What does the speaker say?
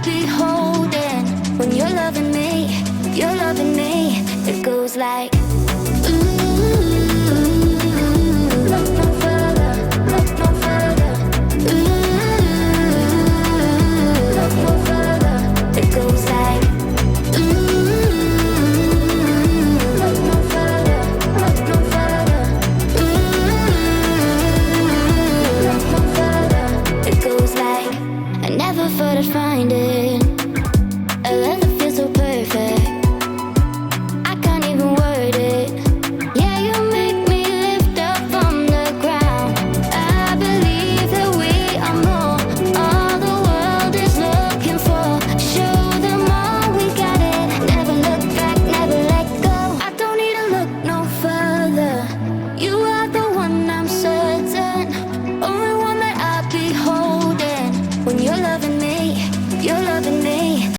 be holding. When you're loving me, it goes like look no further, look no further. Look no further, it goes like look no further, look no further. Look no further, it goes like I never thought I'd find it.